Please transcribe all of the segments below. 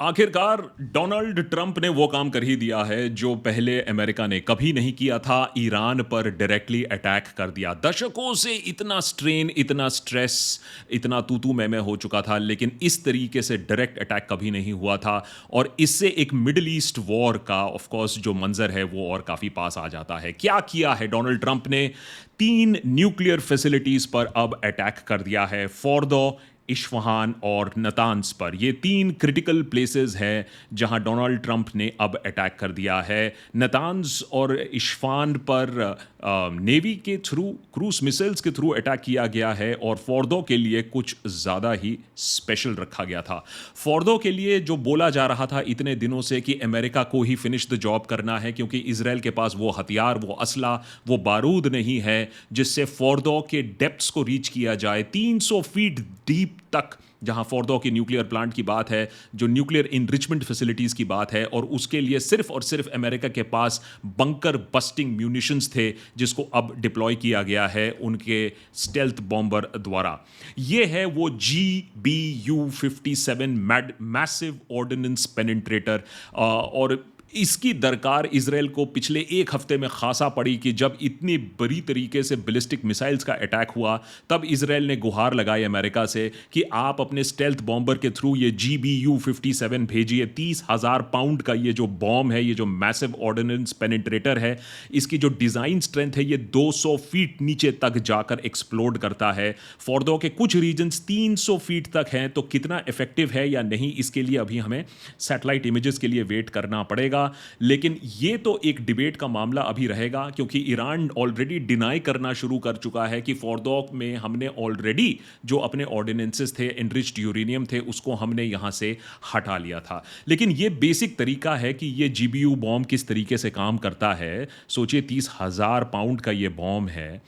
आखिरकार Donald Trump ने वो काम कर ही दिया है जो पहले अमेरिका ने कभी नहीं किया था। ईरान पर डायरेक्टली अटैक कर दिया। दशकों से इतना स्ट्रेन, इतना स्ट्रेस, इतना तू मैं हो चुका था, लेकिन इस तरीके से डायरेक्ट अटैक कभी नहीं हुआ था। और इससे एक मिडिल ईस्ट वॉर का ऑफ कोर्स जो मंजर है वो और काफ़ी पास आ जाता है। क्या किया है डोनाल्ड ट्रंप ने? 3 न्यूक्लियर फैसिलिटीज़ पर अब अटैक कर दिया है। फोर्दो, इस्फहान और नतान्स पर। ये 3 क्रिटिकल प्लेसेस हैं जहां डोनाल्ड ट्रंप ने अब अटैक कर दिया है। नतान्स और इस्फहान पर नेवी के थ्रू, क्रूज मिसाइल्स के थ्रू अटैक किया गया है। और फोर्दो के लिए कुछ ज़्यादा ही स्पेशल रखा गया था। फोर्दो के लिए जो बोला जा रहा था इतने दिनों से कि अमेरिका को ही फिनिश द जॉब करना है, क्योंकि इजराइल के पास वो हथियार, वो असला, वो बारूद नहीं है जिससे फोर्दो के डेप्थ्स को रीच किया जाए। 300 फीट डीप तक जहां फोर्दो की न्यूक्लियर प्लांट की बात है, जो न्यूक्लियर इनरिचमेंट फैसिलिटीज की बात है, और उसके लिए सिर्फ और सिर्फ अमेरिका के पास बंकर बस्टिंग म्यूनिशंस थे जिसको अब डिप्लॉय किया गया है उनके स्टेल्थ बॉम्बर द्वारा। ये है वो GBU-57 मैसिव ऑर्डिनेंस पेनिट्रेटर। और इसकी दरकार इजराइल को पिछले 1 हफ्ते में खासा पड़ी कि जब इतनी बड़ी तरीके से बैलिस्टिक मिसाइल्स का अटैक हुआ, तब इजराइल ने गुहार लगाई अमेरिका से कि आप अपने स्टेल्थ बॉम्बर के थ्रू ये GBU-57 भेजिए। 30,000 पाउंड का ये जो बॉम्ब है, ये जो मैसिव ऑर्डिनेंस पेनिट्रेटर है, इसकी जो डिज़ाइन स्ट्रेंथ है ये 200 फीट नीचे तक जाकर एक्सप्लोड करता है। फोर्दो के कुछ रीजन्स 300 फीट तक हैं, तो कितना इफेक्टिव है या नहीं, इसके लिए अभी हमें सैटेलाइट इमेजेस के लिए वेट करना पड़ेगा। लेकिन ये तो एक डिबेट का मामला अभी रहेगा, क्योंकि ईरान ऑलरेडी डिनाई करना शुरू कर चुका है कि फोर्दो में हमने ऑलरेडी जो अपने ऑर्डिनेंसेस थे, एनरिच्ड यूरेनियम थे, उसको हमने यहां से हटा लिया था। लेकिन ये बेसिक तरीका है कि ये GBU बॉम्ब किस तरीके से काम करता है। सोचिए 30,000 पाउंड का ये बॉम्ब है।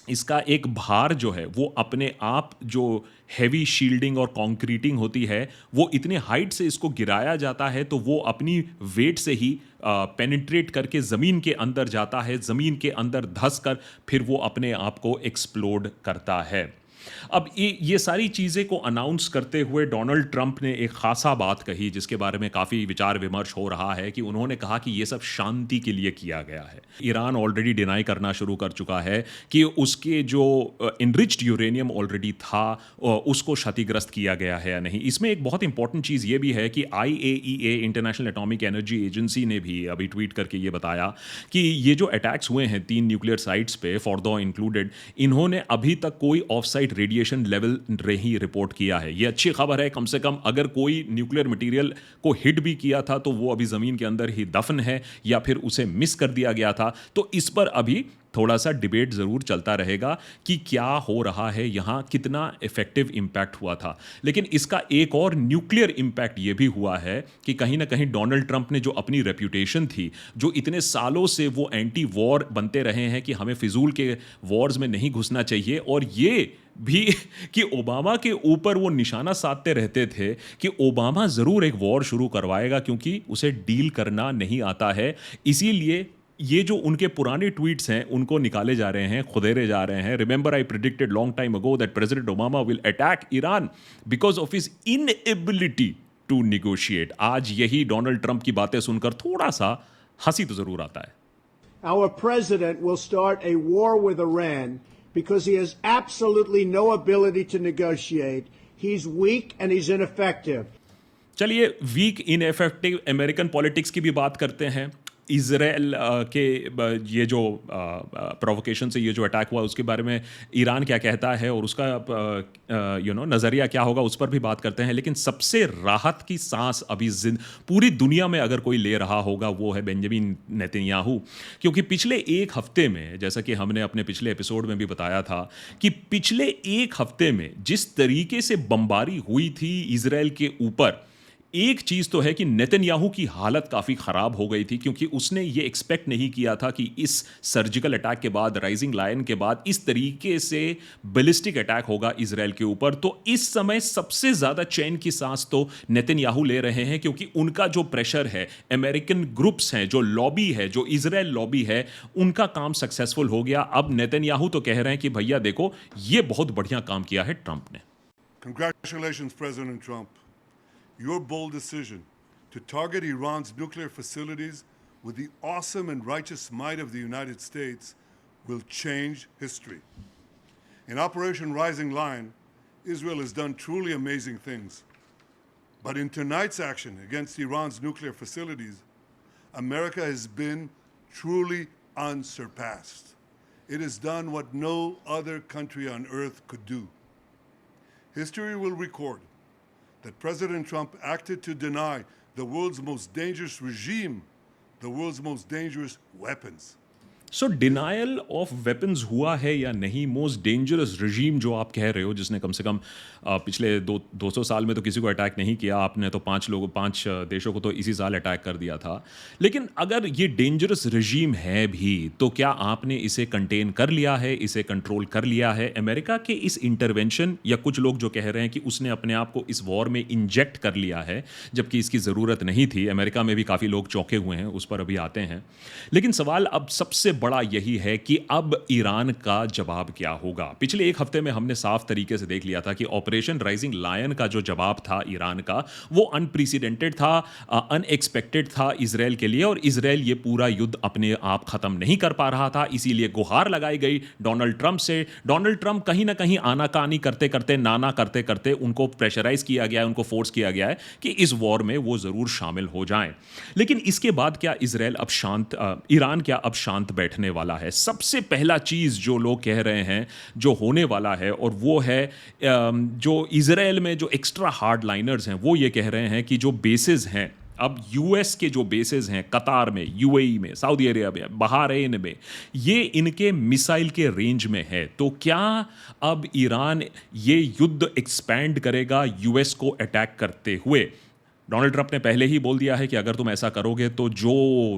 इसका एक भार जो है वो अपने आप, जो हैवी शील्डिंग और कंक्रीटिंग होती है, वो इतने हाइट से इसको गिराया जाता है तो वो अपनी वेट से ही पेनिट्रेट करके ज़मीन के अंदर जाता है। ज़मीन के अंदर धंस कर फिर वो अपने आप को एक्सप्लोड करता है। अब ये सारी चीज़ें को अनाउंस करते हुए डोनाल्ड ट्रंप ने एक खासा बात कही जिसके बारे में काफ़ी विचार विमर्श हो रहा है, कि उन्होंने कहा कि ये सब शांति के लिए किया गया है। ईरान ऑलरेडी डिनाई करना शुरू कर चुका है कि उसके जो इनरिच्ड यूरेनियम ऑलरेडी था उसको क्षतिग्रस्त किया गया है या नहीं। इसमें एक बहुत इंपॉर्टेंट चीज़ ये भी है कि IAEA, international atomic energy agency, ने भी अभी ट्वीट करके ये बताया कि ये जो अटैक्स हुए हैं 3 न्यूक्लियर साइट्स पे, फोर्दो इंक्लूडेड, इन्होंने अभी तक कोई ऑफ साइट रेडिएशन लेवल नहीं रिपोर्ट किया है। ये अच्छी खबर है। कम से कम अगर कोई न्यूक्लियर मटेरियल को हिट भी किया था तो वो अभी ज़मीन के अंदर ही दफन है, या फिर उसे मिस कर दिया गया था। तो इस पर अभी थोड़ा सा डिबेट ज़रूर चलता रहेगा कि क्या हो रहा है यहाँ, कितना इफेक्टिव इम्पैक्ट हुआ था। लेकिन इसका एक और न्यूक्लियर इम्पैक्ट ये भी हुआ है कि कहीं ना कहीं डोनाल्ड ट्रंप ने जो अपनी रेप्यूटेशन थी, जो इतने सालों से वो एंटी वॉर बनते रहे हैं कि हमें फिजूल के वॉर्स में नहीं घुसना चाहिए, और ये भी कि ओबामा के ऊपर वो निशाना साधते रहते थे कि ओबामा ज़रूर एक वॉर शुरू करवाएगा क्योंकि उसे डील करना नहीं आता है। इसीलिए ये जो उनके पुराने ट्वीट्स हैं उनको निकाले जा रहे हैं, खुदेरे जा रहे हैं। Remember I predicted long time ago that president Obama will attack Iran because of his inability to negotiate. आज यही डोनाल्ड ट्रंप की बातें सुनकर थोड़ा सा हंसी तो जरूर आता है। Our president will start a war with Iran because he has absolutely no ability to negotiate. He's weak and he's ineffective. चलिए, वीक इनएफेक्टिव अमेरिकन पॉलिटिक्स की भी बात करते हैं। इजराइल के ये जो प्रोवोकेशन से ये जो अटैक हुआ उसके बारे में ईरान क्या कहता है और उसका नज़रिया क्या होगा, उस पर भी बात करते हैं। लेकिन सबसे राहत की सांस अभी पूरी दुनिया में अगर कोई ले रहा होगा वो है बेंजामिन नेतन्याहू। क्योंकि पिछले 1 हफ्ते में, जैसा कि हमने अपने पिछले एपिसोड में भी बताया था, कि पिछले 1 हफ्ते में जिस तरीके से बमबारी हुई थी इजराइल के ऊपर, एक चीज तो है कि नेतन्याहू की हालत काफी खराब हो गई थी, क्योंकि उसने ये एक्सपेक्ट नहीं किया था कि इस सर्जिकल अटैक के बाद, राइजिंग लायन के बाद, इस तरीके से बैलिस्टिक अटैक होगा इजराइल के ऊपर। तो इस समय सबसे ज्यादा चैन की सांस तो नेतन्याहू ले रहे हैं, क्योंकि उनका जो प्रेशर है, अमेरिकन ग्रुप्स हैं, जो लॉबी है, जो इजराइल लॉबी है, उनका काम सक्सेसफुल हो गया। अब नेतन्याहू तो कह रहे हैं कि भैया देखो, ये बहुत बढ़िया काम किया है ट्रंप ने। Congratulations, President Trump. your bold decision to target Iran's nuclear facilities with the awesome and righteous might of the United States will change history. In Operation Rising Lion, Israel has done truly amazing things. But in tonight's action against Iran's nuclear facilities, America has been truly unsurpassed. It has done what no other country on earth could do. History will record that President Trump acted to deny the world's most dangerous regime the world's most dangerous weapons. So denial of weapons हुआ है या नहीं? Most dangerous रजीम जो आप कह रहे हो, जिसने कम से कम पिछले 200 साल में तो किसी को अटैक नहीं किया, आपने तो 5 देशों को तो इसी साल अटैक कर दिया था। लेकिन अगर ये डेंजरस रजीम है भी, तो क्या आपने इसे कंटेन कर लिया है, इसे कंट्रोल कर लिया है? अमेरिका के इस इंटरवेंशन, या कुछ लोग जो कह रहे हैं कि उसने अपने आप को इस वॉर में इंजेक्ट कर लिया है, जबकि इसकी ज़रूरत नहीं थी। अमेरिका में भी काफ़ी लोग चौंके हुए हैं, उस पर अभी आते हैं। लेकिन सवाल अब सबसे बड़ा यही है कि अब ईरान का जवाब क्या होगा? पिछले एक हफ्ते में हमने साफ तरीके से देख लिया था कि ऑपरेशन राइजिंग लायन का जो जवाब था ईरान का, वो अनप्रेसिडेंटेड था, अनएक्सपेक्टेड था इजराइल के लिए, और इजराइल ये पूरा युद्ध अपने आप खत्म नहीं कर पा रहा था। इसीलिए गुहार लगाई गई डोनाल्ड ट्रंप से। डोनाल्ड ट्रंप कहीं ना कहीं आनाकानी करते करते, नाना करते करते उनको प्रेशराइज किया गया है, उनको फोर्स किया गया है कि इस वॉर में वो जरूर शामिल हो जाएं। लेकिन इसके बाद क्या ईरान क्या अब शांत बैठने वाला है? सबसे पहला चीज जो लोग कह रहे हैं जो होने वाला है, और वो है जो इजराइल में जो एक्स्ट्रा हार्ड लाइनर्स हैं, वो ये कह रहे हैं कि जो बेसिस हैं, अब यूएस के जो बेसिस हैं कतार में, यूएई में, सऊदी अरेबिया में, बहरीन में, ये इनके मिसाइल के रेंज में है। तो क्या अब ईरान ये युद्ध एक्सपैंड करेगा यूएस को अटैक करते हुए? डोनाल्ड ट्रंप ने पहले ही बोल दिया है कि अगर तुम ऐसा करोगे तो जो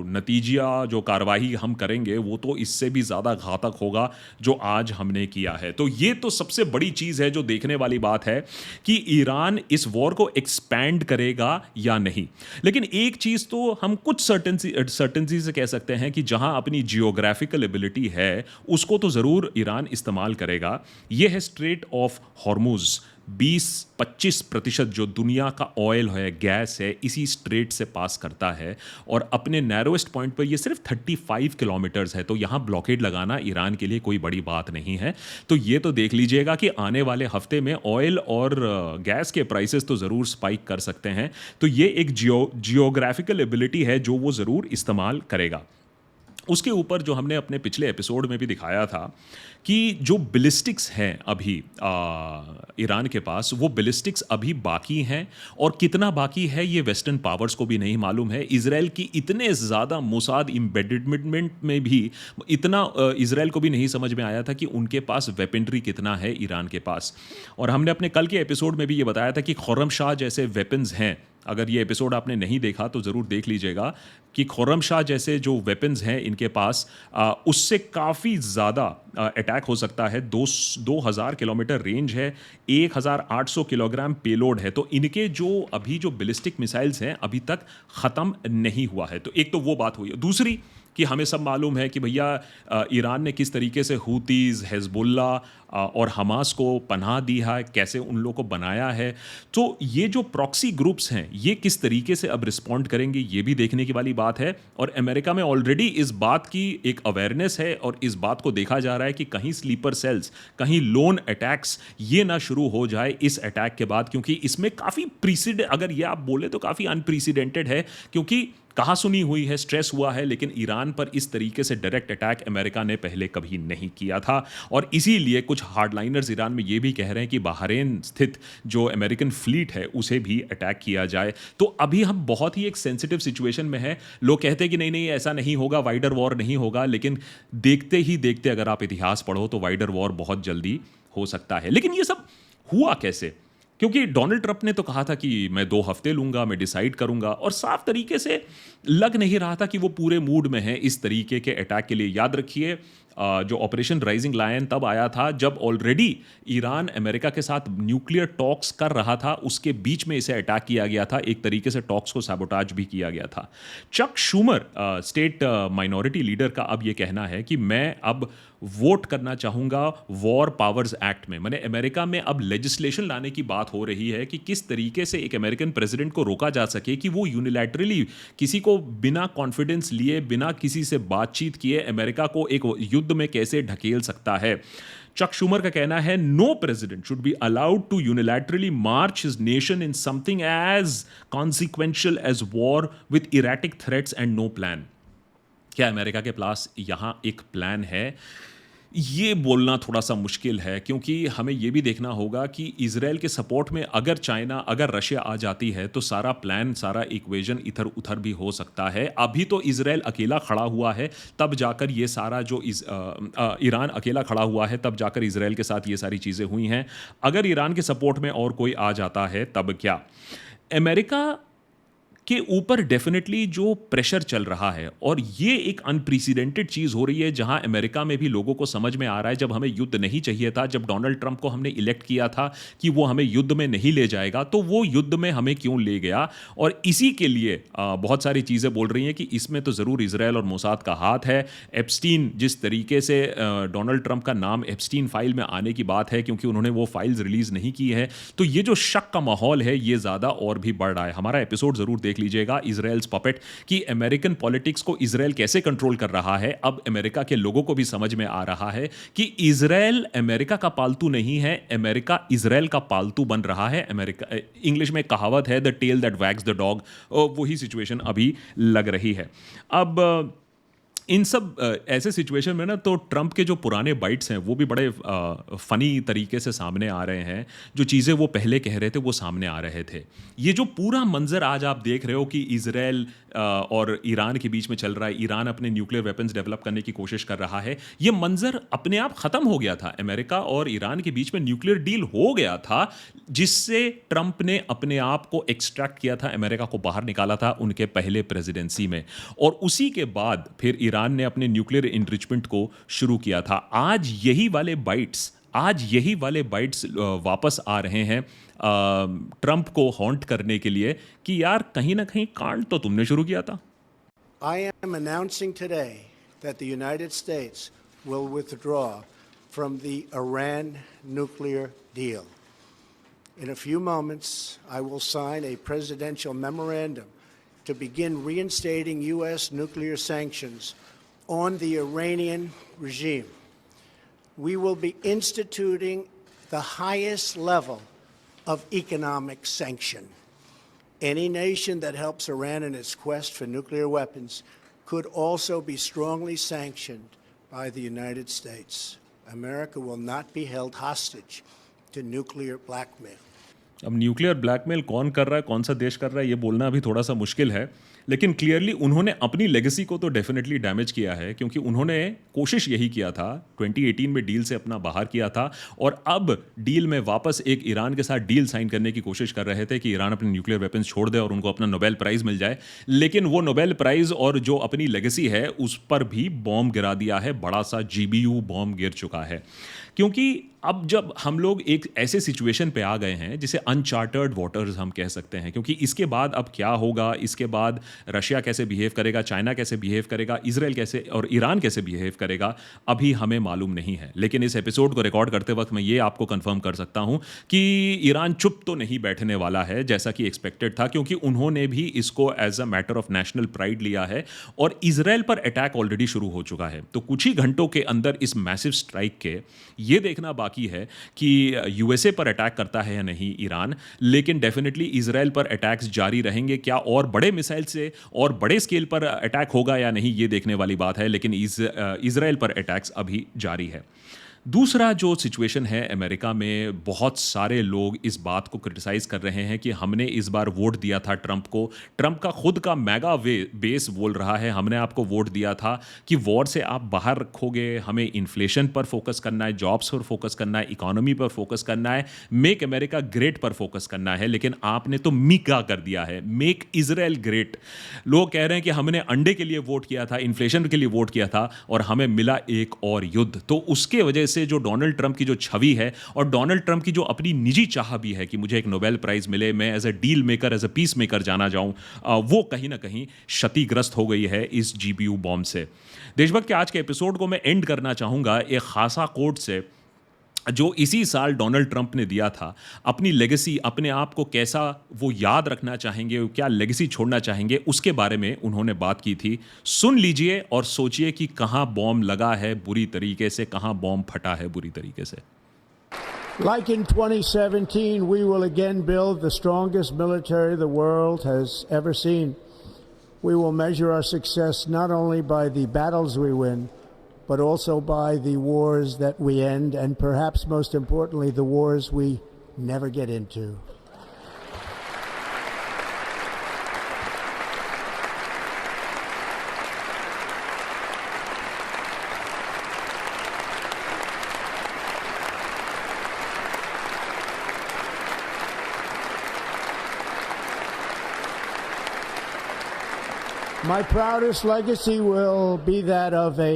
नतीजा, जो कार्रवाई हम करेंगे, वो तो इससे भी ज़्यादा घातक होगा जो आज हमने किया है। तो ये तो सबसे बड़ी चीज़ है जो देखने वाली बात है कि ईरान इस वॉर को एक्सपैंड करेगा या नहीं। लेकिन एक चीज़ तो हम कुछ सर्टेनिटी से कह सकते हैं कि जहां अपनी जियोग्राफिकल एबिलिटी है, उसको तो ज़रूर ईरान इस्तेमाल करेगा। ये है स्ट्रेट ऑफ हॉर्मुज़। 20-25% जो दुनिया का ऑयल है, गैस है, इसी स्ट्रेट से पास करता है, और अपने नैरोएस्ट पॉइंट पर ये सिर्फ 35 किलोमीटर्स है। तो यहाँ ब्लॉकेड लगाना ईरान के लिए कोई बड़ी बात नहीं है। तो ये तो देख लीजिएगा कि आने वाले हफ्ते में ऑयल और गैस के प्राइसेस तो ज़रूर स्पाइक कर सकते हैं। तो ये एक जियोग्राफिकल एबिलिटी है जो वो ज़रूर इस्तेमाल करेगा। उसके ऊपर जो हमने अपने पिछले एपिसोड में भी दिखाया था कि जो बैलिस्टिक्स हैं अभी ईरान के पास, वो बैलिस्टिक्स अभी बाकी हैं, और कितना बाकी है ये वेस्टर्न पावर्स को भी नहीं मालूम है। इजराइल की इतने ज़्यादा मोसाद एम्बेडेडमेंट में भी इतना इजराइल को भी नहीं समझ में आया था कि उनके पास वेपनरी कितना है ईरान के पास। और हमने अपने कल के एपिसोड में भी ये बताया था कि खुर्रमशाह जैसे वेपन्स हैं। अगर ये एपिसोड आपने नहीं देखा तो ज़रूर देख लीजिएगा कि खुर्रमशाह जैसे जो वेपन्स हैं इनके पास, उससे काफ़ी ज़्यादा अटैक हो सकता है। 2000 किलोमीटर रेंज है, 1800 किलोग्राम पेलोड है। तो इनके जो अभी जो बैलिस्टिक मिसाइल्स हैं अभी तक ख़त्म नहीं हुआ है। तो एक तो वो बात हुई है। दूसरी कि हमें सब मालूम है कि भैया ईरान ने किस तरीके से हूतीज़, हिज़्बुल्लाह और हमास को पनाह दी है, कैसे उन लोगों को बनाया है। तो ये जो प्रॉक्सी ग्रुप्स हैं, ये किस तरीके से अब रिस्पॉन्ड करेंगे, ये भी देखने की वाली बात है। और अमेरिका में ऑलरेडी इस बात की एक अवेयरनेस है, और इस बात को देखा जा रहा है कि कहीं स्लीपर सेल्स, कहीं लोन अटैक्स ये ना शुरू हो जाए इस अटैक के बाद, क्योंकि इसमें काफ़ी अगर ये आप बोले तो काफ़ी अनप्रेसिडेंटेड है, क्योंकि कहा सुनी हुई है, स्ट्रेस हुआ है, लेकिन ईरान पर इस तरीके से डायरेक्ट अटैक अमेरिका ने पहले कभी नहीं किया था। और इसीलिए कुछ हार्डलाइनर्स ईरान में ये भी कह रहे हैं कि बहरीन स्थित जो अमेरिकन फ्लीट है उसे भी अटैक किया जाए। तो अभी हम बहुत ही एक सेंसिटिव सिचुएशन में है। लोग कहते हैं कि नहीं नहीं ऐसा नहीं होगा, वाइडर वॉर नहीं होगा, लेकिन देखते ही देखते अगर आप इतिहास पढ़ो तो वाइडर वॉर बहुत जल्दी हो सकता है। लेकिन ये सब हुआ कैसे? क्योंकि डोनाल्ड ट्रंप ने तो कहा था कि मैं 2 हफ्ते लूंगा, मैं डिसाइड करूंगा, और साफ तरीके से लग नहीं रहा था कि वो पूरे मूड में है इस तरीके के अटैक के लिए। याद रखिए जो ऑपरेशन राइजिंग लायन तब आया था जब ऑलरेडी ईरान अमेरिका के साथ न्यूक्लियर टॉक्स कर रहा था, उसके बीच में इसे अटैक किया गया था, एक तरीके से टॉक्स को सैबोटाज भी किया गया था। Chuck Schumer state minority leader का अब ये कहना है कि मैं अब वोट करना चाहूंगा वॉर पावर्स एक्ट में। मैंने अमेरिका में अब लेजिस्लेशन लाने की बात हो रही है कि किस तरीके से एक अमेरिकन प्रेसिडेंट को रोका जा सके कि वो यूनिलैटरली किसी को बिना कॉन्फिडेंस लिए, बिना किसी से बातचीत किए अमेरिका को एक युद्ध में कैसे ढकेल सकता है। चक शूमर का कहना है no president should be allowed to unilaterally march his nation in something as consequential as war with erratic threats and no plan. क्या अमेरिका के पास यहां एक प्लान है? ये बोलना थोड़ा सा मुश्किल है, क्योंकि हमें ये भी देखना होगा कि इजराइल के सपोर्ट में अगर चाइना, अगर रशिया आ जाती है तो सारा प्लान, सारा इक्वेशन इधर उधर भी हो सकता है। अभी तो इजराइल अकेला खड़ा हुआ है, तब जाकर ये सारा जो ईरान अकेला खड़ा हुआ है, तब जाकर इजराइल के साथ ये सारी चीज़ें हुई हैं। अगर ईरान के सपोर्ट में और कोई आ जाता है तब क्या? अमेरिका के ऊपर डेफिनेटली जो प्रेशर चल रहा है, और ये एक अनप्रेसिडेंटेड चीज़ हो रही है जहां अमेरिका में भी लोगों को समझ में आ रहा है जब हमें युद्ध नहीं चाहिए था, जब डोनाल्ड ट्रंप को हमने इलेक्ट किया था कि वो हमें युद्ध में नहीं ले जाएगा, तो वो युद्ध में हमें क्यों ले गया। और इसी के लिए बहुत सारी चीज़ें बोल रही हैं कि इसमें तो ज़रूर इजराइल और मोसाद का हाथ है। एप्स्टीन, जिस तरीके से डोनाल्ड ट्रंप का नाम एप्स्टीन फाइल में आने की बात है, क्योंकि उन्होंने वो फाइल्स रिलीज़ नहीं की है, तो ये जो शक का माहौल है ये ज़्यादा और भी बढ़ रहा है। हमारा एपिसोड ज़रूर देख लीजिएगा इजराइल्स पपेट, कि अमेरिकन पॉलिटिक्स को इजराइल कैसे कंट्रोल कर रहा है। अब अमेरिका के लोगों को भी समझ में आ रहा है कि इजराइल अमेरिका का पालतू नहीं है, अमेरिका इजराइल का पालतू बन रहा है। अमेरिका, इंग्लिश में कहावत है the tail that wags the dog, वही सिचुएशन अभी लग रही है। अब इन सब ऐसे सिचुएशन में ना, तो ट्रंप के जो पुराने बाइट्स हैं वो भी बड़े फनी तरीके से सामने आ रहे हैं। जो चीज़ें वो पहले कह रहे थे वो सामने आ रहे थे। ये जो पूरा मंजर आज आप देख रहे हो कि इजराइल और ईरान के बीच में चल रहा है, ईरान अपने न्यूक्लियर वेपन्स डेवलप करने की कोशिश कर रहा है, ये मंजर अपने आप ख़त्म हो गया था। अमेरिका और ईरान के बीच में न्यूक्लियर डील हो गया था, जिससे ट्रंप ने अपने आप को एक्सट्रैक्ट किया था, अमेरिका को बाहर निकाला था उनके पहले प्रेसिडेंसी में, और उसी के बाद फिर ईरान ने अपने न्यूक्लियर इनरिचमेंट को शुरू किया था। आज यही वाले बाइट्स वापस आ रहे हैं ट्रंप को हॉन्ट करने के लिए कि यार कहीं ना कहीं कांड तो तुमने शुरू किया था। I am announcing today that the United States will withdraw from the Iran nuclear deal. In a few moments, I will sign a presidential memorandum to begin reinstating U.S. nuclear sanctions on the Iranian regime. We will be instituting the highest level of economic sanction. Any nation that helps Iran in its quest for nuclear weapons could also be strongly sanctioned by the United States. America will not be held hostage to nuclear blackmail. अब nuclear blackmail कौन कर रहा है, कौन सा देश कर रहा है, ये बोलना अभी थोड़ा सा मुश्किल है, लेकिन क्लियरली उन्होंने अपनी लेगेसी को तो डेफिनेटली डैमेज किया है, क्योंकि उन्होंने कोशिश यही किया था, 2018 में डील से अपना बाहर किया था, और अब डील में वापस एक ईरान के साथ डील साइन करने की कोशिश कर रहे थे कि ईरान अपने न्यूक्लियर वेपन्स छोड़ दे और उनको अपना नोबेल प्राइज़ मिल जाए। लेकिन वो नोबेल प्राइज़ और जो अपनी लेगेसी है उस पर भी बॉम्ब गिरा दिया है, बड़ा सा GBU बॉम्ब गिर चुका है। क्योंकि अब जब हम लोग एक ऐसे सिचुएशन पे आ गए हैं जिसे अनचार्टर्ड वाटर्स हम कह सकते हैं, क्योंकि इसके बाद अब क्या होगा, इसके बाद रशिया कैसे बिहेव करेगा, चाइना कैसे बिहेव करेगा, इजराइल कैसे और ईरान कैसे बिहेव करेगा, अभी हमें मालूम नहीं है। लेकिन इस एपिसोड को रिकॉर्ड करते वक्त मैं ये आपको कंफर्म कर सकता हूं कि ईरान चुप तो नहीं बैठने वाला है जैसा कि एक्सपेक्टेड था, क्योंकि उन्होंने भी इसको as a matter of national pride लिया है, और इजराइल पर अटैक ऑलरेडी शुरू हो चुका है। तो कुछ ही घंटों के अंदर इस मैसिव स्ट्राइक के ये देखना बाकी है कि यूएसए पर अटैक करता है या नहीं ईरान, लेकिन डेफिनेटली इजराइल पर अटैक्स जारी रहेंगे। क्या और बड़े मिसाइल से और बड़े स्केल पर अटैक होगा या नहीं, ये देखने वाली बात है, लेकिन इजराइल पर अटैक्स अभी जारी है। दूसरा जो सिचुएशन है अमेरिका में, बहुत सारे लोग इस बात को क्रिटिसाइज़ कर रहे हैं कि हमने इस बार वोट दिया था ट्रंप को। ट्रंप का खुद का मेगा बेस बोल रहा है, हमने आपको वोट दिया था कि वॉर से आप बाहर रखोगे, हमें इन्फ्लेशन पर फोकस करना है, जॉब्स पर फोकस करना है, इकोनॉमी पर फोकस करना है, मेक अमेरिका ग्रेट पर फोकस करना है। लेकिन आपने तो मिका कर दिया है, मेक इजराइल ग्रेट। लोग कह रहे हैं कि हमने अंडे के लिए वोट किया था, इन्फ्लेशन के लिए वोट किया था, और हमें मिला एक और युद्ध। तो उसके वजह से जो डोनाल्ड ट्रंप की जो छवि है, और डोनाल्ड ट्रंप की जो अपनी निजी चाह भी है कि मुझे एक नोबेल प्राइज मिले, मैं as a deal maker, as a peace maker जाना जाऊं, वो कहीं ना कहीं क्षतिग्रस्त हो गई है इस जीबीयू बॉम्ब से। देशभक्त के आज के एपिसोड को मैं एंड करना चाहूंगा एक खासा कोट से जो इसी साल डोनाल्ड ट्रंप ने दिया था। अपनी लेगेसी, अपने आप को कैसा वो याद रखना चाहेंगे, क्या लेगेसी छोड़ना चाहेंगे, उसके बारे में उन्होंने बात की थी। सुन लीजिए और सोचिए कि कहाँ बॉम्ब लगा है बुरी तरीके से, कहाँ बॉम्ब फटा है बुरी तरीके से। Like in 2017, we will again build the strongest military the world has ever seen. We will measure our success not only by the battles we win, but also by the wars that we end, and perhaps most importantly, the wars we never get into. My proudest legacy will be that of a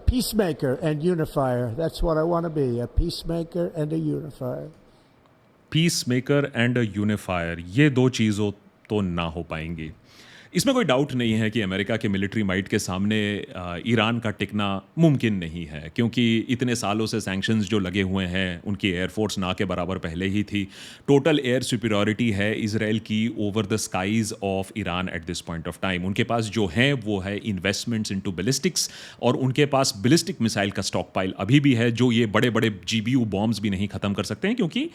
peacemaker and unifier. That's what I want to be, a peacemaker and a unifier. Peace maker and a unifier, ये दो चीज़ों तो ना हो पाएंगी। इसमें कोई doubt नहीं है कि अमेरिका के मिलिट्री माइट के सामने ईरान का टिकना मुमकिन नहीं है, क्योंकि इतने सालों से सैंक्शंस जो लगे हुए हैं, उनकी एयरफोर्स ना के बराबर पहले ही थी। टोटल एयर सुपीरियॉरिटी है इजराइल की over the skies of Iran at this point of time. उनके पास जो है वो है इन्वेस्टमेंट्स इनटू बैलिस्टिक्स, और उनके पास बैलिस्टिक मिसाइल का स्टॉक पाइल अभी भी है, जो ये बड़े बड़े जीबीयू बॉम्ब्स भी नहीं ख़त्म कर सकते हैं, क्योंकि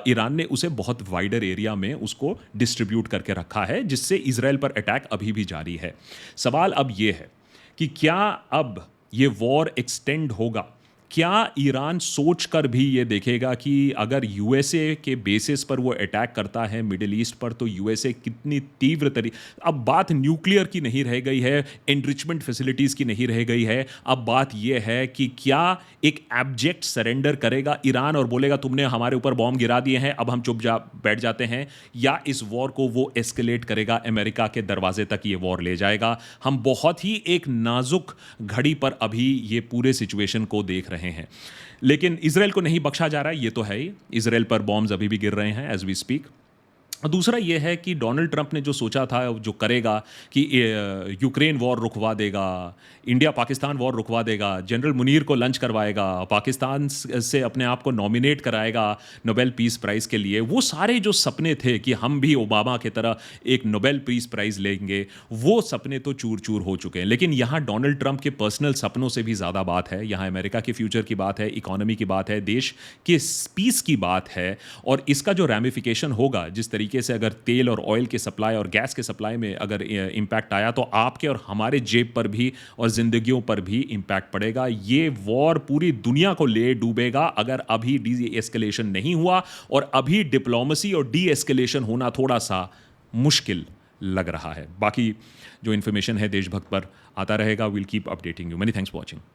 ईरान ने उसे बहुत वाइडर एरिया में उसको डिस्ट्रीब्यूट करके रखा है, जिससे इजराइल पर अटैक अभी भी जारी है। सवाल अब यह है कि क्या अब ये वॉर एक्सटेंड होगा? क्या ईरान सोचकर भी ये देखेगा कि अगर यूएसए के बेसिस पर वो अटैक करता है मिडिल ईस्ट पर, तो यूएसए कितनी तीव्र अब बात न्यूक्लियर की नहीं रह गई है, एनरिचमेंट फैसिलिटीज़ की नहीं रह गई है। अब बात ये है कि क्या एक एब्जेक्ट सरेंडर करेगा ईरान और बोलेगा तुमने हमारे ऊपर बॉम्ब गिरा दिए हैं, अब हम बैठ जाते हैं, या इस वॉर को वो एस्केलेट करेगा, अमेरिका के दरवाजे तक ये वॉर ले जाएगा। हम बहुत ही एक नाजुक घड़ी पर अभी ये पूरे सिचुएशन को देख रहे हैं। लेकिन इजराइल को नहीं बख्शा जा रहा है, ये तो है ही। इजराइल पर बॉम्ब्स अभी भी गिर रहे हैं एज वी स्पीक। दूसरा यह है कि डोनाल्ड ट्रंप ने जो सोचा था, जो करेगा कि यूक्रेन वॉर रुकवा देगा, इंडिया पाकिस्तान वॉर रुकवा देगा, जनरल मुनीर को लंच करवाएगा, पाकिस्तान से अपने आप को नॉमिनेट कराएगा नोबेल पीस प्राइज़ के लिए, वो सारे जो सपने थे कि हम भी ओबामा की तरह एक नोबेल पीस प्राइज़ लेंगे, वो सपने तो चूर चूर हो चुके हैं। लेकिन यहाँ डोनाल्ड ट्रंप के पर्सनल सपनों से भी ज़्यादा बात है। यहाँ अमेरिका के फ्यूचर की बात है, इकोनॉमी की बात है, देश के पीस की बात है, और इसका जो रैमिफिकेशन होगा, जिस तरीके से अगर तेल और ऑयल के सप्लाई और गैस के सप्लाई में अगर इंपैक्ट आया, तो आपके और हमारे जेब पर भी और जिंदगियों पर भी इंपैक्ट पड़ेगा। ये वॉर पूरी दुनिया को ले डूबेगा अगर अभी डी एस्केलेशन नहीं हुआ, और अभी डिप्लोमेसी और डी एस्केलेशन होना थोड़ा सा मुश्किल लग रहा है। बाकी जो इन्फॉर्मेशन है देशभक्त पर आता रहेगा। Will keep updating you. Many thanks for watching.